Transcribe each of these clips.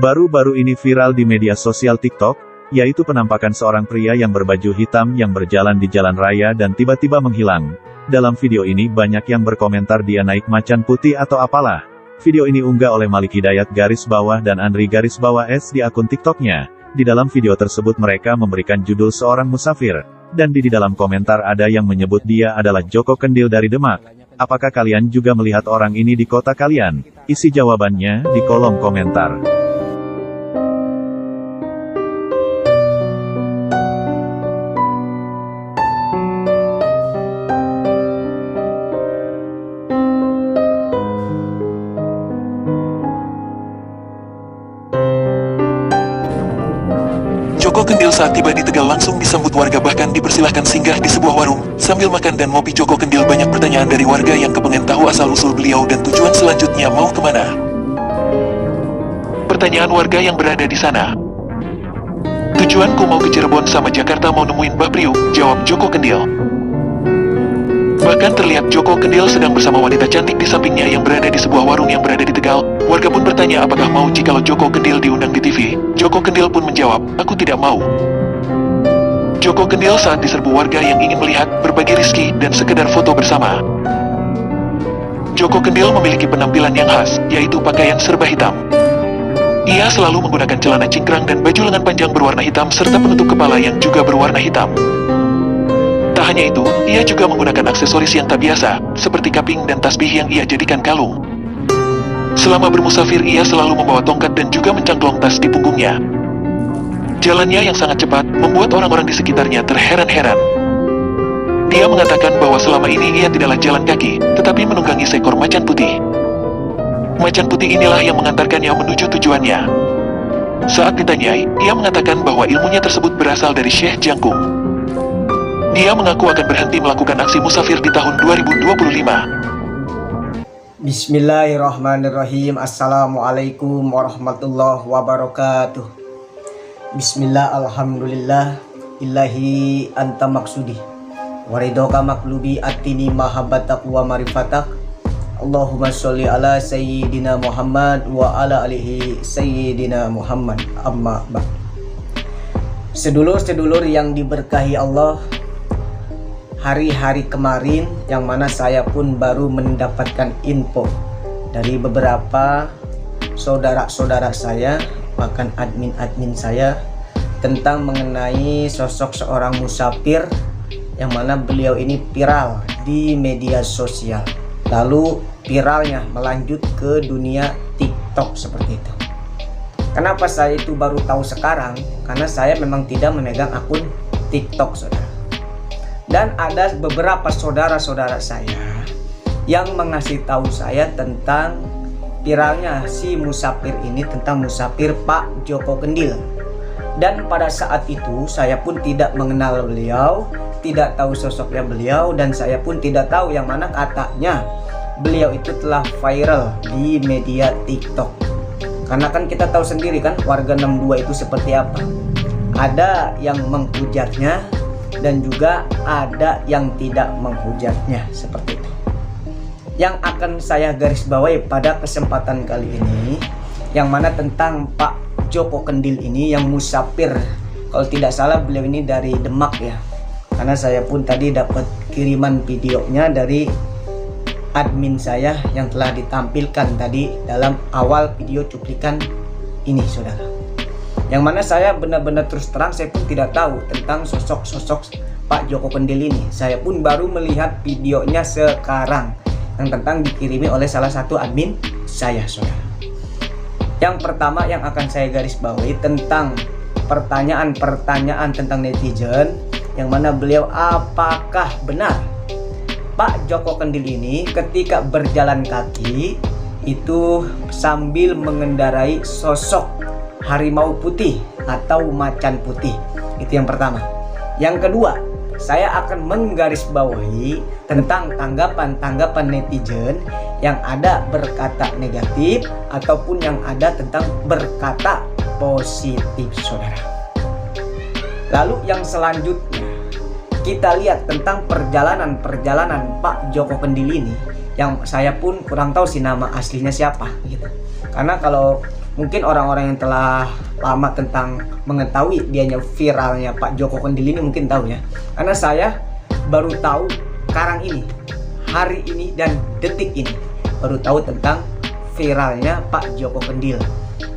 Baru-baru ini viral di media sosial TikTok, yaitu penampakan seorang pria yang berbaju hitam yang berjalan di jalan raya dan tiba-tiba menghilang. Dalam video ini banyak yang berkomentar dia naik macan putih atau apalah. Video ini unggah oleh Malik Hidayat _ dan Andri _ di akun TikToknya. Di dalam video tersebut mereka memberikan judul seorang musafir. Dan di dalam komentar ada yang menyebut dia adalah Joko Kendil dari Demak. Apakah kalian juga melihat orang ini di kota kalian? Isi jawabannya di kolom komentar. Joko Kendil saat tiba di Tegal langsung disambut warga, bahkan dipersilahkan singgah di sebuah warung. Sambil makan dan ngopi Joko Kendil banyak pertanyaan dari warga yang kepengen tahu asal-usul beliau dan tujuan selanjutnya mau kemana. Pertanyaan warga yang berada di sana. Tujuanku mau ke Cirebon sama Jakarta, mau nemuin Mbah Priuk, jawab Joko Kendil. Bahkan terlihat Joko Kendil sedang bersama wanita cantik di sampingnya yang berada di sebuah warung yang berada di Tegal. Warga pun bertanya apakah mau jikalau Joko Kendil diundang di TV. Joko Kendil pun menjawab, aku tidak mau. Joko Kendil saat diserbu warga yang ingin melihat, berbagi rezeki, dan sekedar foto bersama. Joko Kendil memiliki penampilan yang khas, yaitu pakaian serba hitam. Ia selalu menggunakan celana cingkrang dan baju lengan panjang berwarna hitam serta penutup kepala yang juga berwarna hitam. Tak hanya itu, ia juga menggunakan aksesoris yang tak biasa, seperti kaping dan tasbih yang ia jadikan kalung. Selama bermusafir ia selalu membawa tongkat dan juga mencangklong tas di punggungnya. Jalannya yang sangat cepat, membuat orang-orang di sekitarnya terheran-heran. Dia mengatakan bahwa selama ini ia tidaklah jalan kaki, tetapi menunggangi seekor macan putih. Macan putih inilah yang mengantarkannya menuju tujuannya. Saat ditanyai, ia mengatakan bahwa ilmunya tersebut berasal dari Syekh Jangkung. Dia mengaku akan berhenti melakukan aksi musafir di tahun 2025. Bismillahirrahmanirrahim. Assalamualaikum warahmatullahi wabarakatuh. Bismillah, alhamdulillah, ilahi anta maksudi waridoka maklubi atini mahabbatak wa marifatak. Allahumma sholli ala sayyidina Muhammad wa ala alihi sayyidina Muhammad. Amma ba'd. Sedulur-sedulur yang diberkahi Allah, hari-hari kemarin yang mana saya pun baru mendapatkan info dari beberapa saudara-saudara saya, bahkan admin-admin saya, tentang mengenai sosok seorang musafir yang mana beliau ini viral di media sosial. Lalu viralnya melanjut ke dunia TikTok seperti itu. Kenapa saya itu baru tahu sekarang? Karena saya memang tidak memegang akun TikTok, saudara. Dan ada beberapa saudara-saudara saya yang mengasih tahu saya tentang viralnya si musafir ini, tentang musafir Pak Joko Kendil. Dan pada saat itu saya pun tidak mengenal beliau, tidak tahu sosoknya beliau, dan saya pun tidak tahu yang mana katanya beliau itu telah viral di media TikTok. Karena kan kita tahu sendiri kan warga 62 itu seperti apa. Ada yang menghujatnya dan juga ada yang tidak menghujatnya, seperti itu. Yang akan saya garis bawahi pada kesempatan kali ini, yang mana tentang Pak Joko Kendil ini yang musafir. Kalau tidak salah beliau ini dari Demak ya. Karena saya pun tadi dapat kiriman videonya dari admin saya yang telah ditampilkan tadi dalam awal video cuplikan ini, saudara. Yang mana saya benar-benar terus terang saya pun tidak tahu tentang sosok-sosok Pak Joko Kendil ini. Saya pun baru melihat videonya sekarang yang tentang dikirimi oleh salah satu admin saya, saudara. Yang pertama yang akan saya garis bawahi tentang pertanyaan-pertanyaan tentang netizen, yang mana beliau apakah benar Pak Joko Kendil ini ketika berjalan kaki itu sambil mengendarai sosok harimau putih atau macan putih. Itu yang pertama. Yang kedua, saya akan menggarisbawahi tentang tanggapan-tanggapan netizen yang ada berkata negatif ataupun yang ada tentang berkata positif, saudara. Lalu yang selanjutnya kita lihat tentang perjalanan Pak Joko Kendil ini, yang saya pun kurang tahu sih nama aslinya siapa gitu. Karena kalau Mungkin orang-orang yang telah lama tentang mengetahui dianya viralnya Pak Joko Kendil ini mungkin tahu ya. Karena saya baru tahu sekarang ini, hari ini dan detik ini, baru tahu tentang viralnya Pak Joko Kendil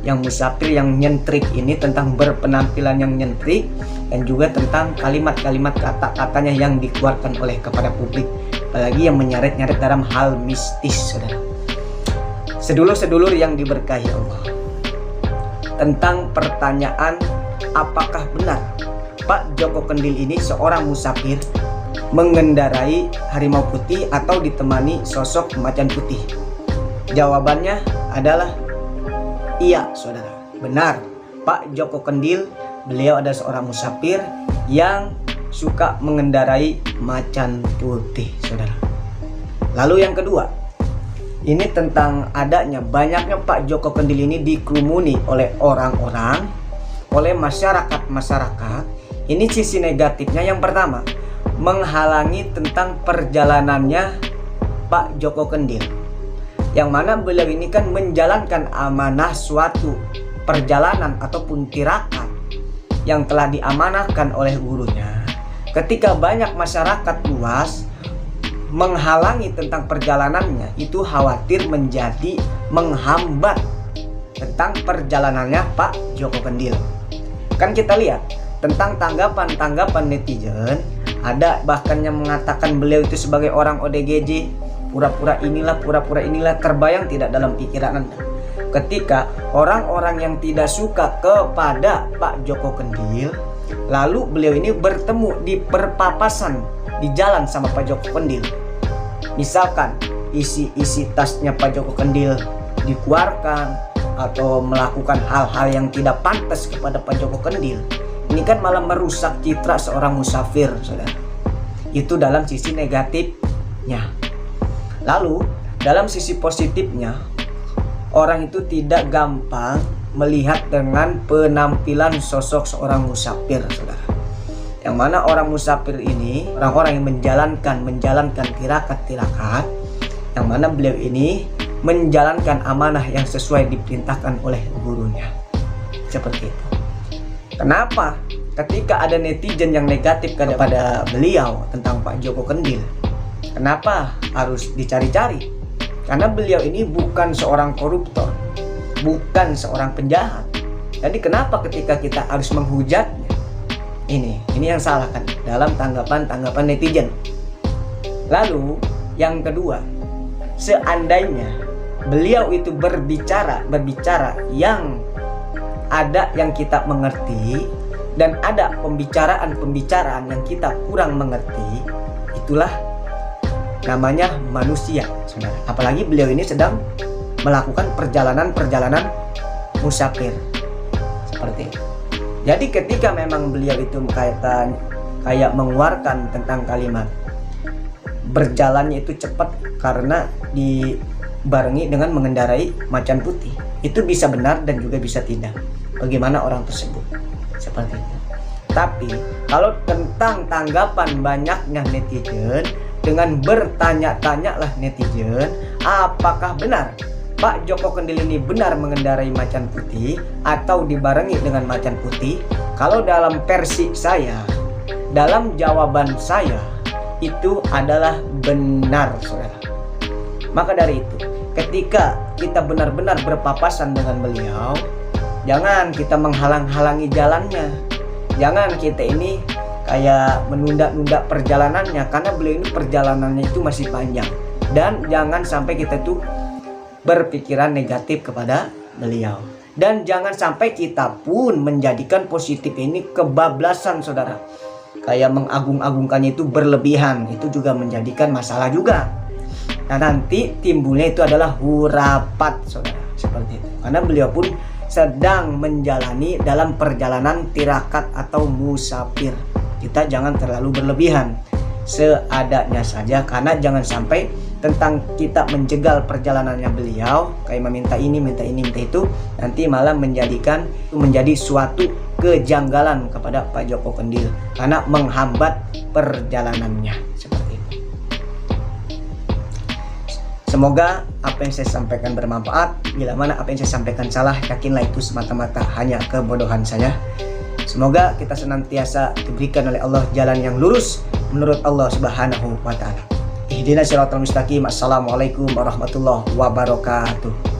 yang musafir, yang nyentrik ini, tentang berpenampilan yang nyentrik, dan juga tentang kalimat-kalimat kata-katanya yang dikeluarkan oleh kepada publik, apalagi yang menyeret-nyeret dalam hal mistis, saudara. Sedulur-sedulur yang diberkahi Allah, tentang pertanyaan apakah benar Pak Joko Kendil ini seorang musafir mengendarai harimau putih atau ditemani sosok macan putih. Jawabannya adalah iya, saudara. Benar, Pak Joko Kendil, beliau adalah seorang musafir yang suka mengendarai macan putih, saudara. Lalu yang kedua, ini tentang adanya banyaknya Pak Joko Kendil ini dikerumuni oleh orang-orang, oleh masyarakat. Ini sisi negatifnya. Yang pertama, menghalangi tentang perjalanannya Pak Joko Kendil, yang mana beliau ini kan menjalankan amanah suatu perjalanan ataupun tirakat yang telah diamanahkan oleh gurunya. Ketika banyak masyarakat luas menghalangi tentang perjalanannya, itu khawatir menjadi menghambat tentang perjalanannya Pak Joko Kendil. Kan kita lihat tentang tanggapan netizen, ada bahkan yang mengatakan beliau itu sebagai orang ODGJ, pura-pura inilah. Terbayang tidak dalam pikiran Anda ketika orang-orang yang tidak suka kepada Pak Joko Kendil, lalu beliau ini bertemu di perpapasan di jalan sama Pak Joko Kendil, misalkan isi tasnya Pak Joko Kendil dikeluarkan atau melakukan hal-hal yang tidak pantas kepada Pak Joko Kendil, ini kan malah merusak citra seorang musafir, saudara. Itu dalam sisi negatifnya. Lalu dalam sisi positifnya, orang itu tidak gampang melihat dengan penampilan sosok seorang musafir, saudara. Yang mana orang musafir ini orang-orang yang menjalankan tirakat, yang mana beliau ini menjalankan amanah yang sesuai diperintahkan oleh gurunya. Seperti itu. Kenapa ketika ada netizen yang negatif kepada beliau tentang Pak Joko Kendil, kenapa harus dicari-cari? Karena beliau ini bukan seorang koruptor, bukan seorang penjahat. Jadi kenapa ketika kita harus menghujatnya? Ini yang salah kan dalam tanggapan netizen. Lalu yang kedua, seandainya beliau itu berbicara yang ada yang kita mengerti dan ada pembicaraan yang kita kurang mengerti, itulah namanya manusia, saudara. Apalagi beliau ini sedang melakukan perjalanan musafir seperti itu. Jadi ketika memang beliau itu kayak mengeluarkan tentang kalimat berjalannya itu cepat karena dibarengi dengan mengendarai macan putih, itu bisa benar dan juga bisa tidak. Bagaimana orang tersebut? Seperti itu. Tapi kalau tentang tanggapan banyaknya netizen, dengan bertanya-tanyalah netizen, apakah benar Pak Joko Kendil ini benar mengendarai macan putih atau dibarengi dengan macan putih? Kalau dalam versi saya, dalam jawaban saya, itu adalah benar, saudara. Maka dari itu, ketika kita benar-benar berpapasan dengan beliau, jangan kita menghalang-halangi jalannya. Jangan kita ini kayak menunda-nunda perjalanannya, karena beliau ini perjalanannya itu masih panjang. Dan jangan sampai kita tuh berpikiran negatif kepada beliau. Dan jangan sampai kita pun menjadikan positif ini kebablasan, saudara. Kayak mengagung-agungkannya itu berlebihan, itu juga menjadikan masalah juga. Nah, nanti timbulnya itu adalah hurapat, saudara. Seperti itu. Karena beliau pun sedang menjalani dalam perjalanan tirakat atau musafir. Kita jangan terlalu berlebihan, seadanya saja, karena jangan sampai tentang kita menjegal perjalanannya beliau, kayak meminta ini, minta itu, nanti malah menjadi suatu kejanggalan kepada Pak Joko Kendil karena menghambat perjalanannya. Seperti itu. Semoga apa yang saya sampaikan bermanfaat. Bila mana apa yang saya sampaikan salah, yakinlah itu semata-mata hanya kebodohan saya. Semoga kita senantiasa diberikan oleh Allah jalan yang lurus menurut Allah Subhanahu wa Ta'ala. Ihdinas siratal mustaqim. Assalamualaikum warahmatullahi wabarakatuh.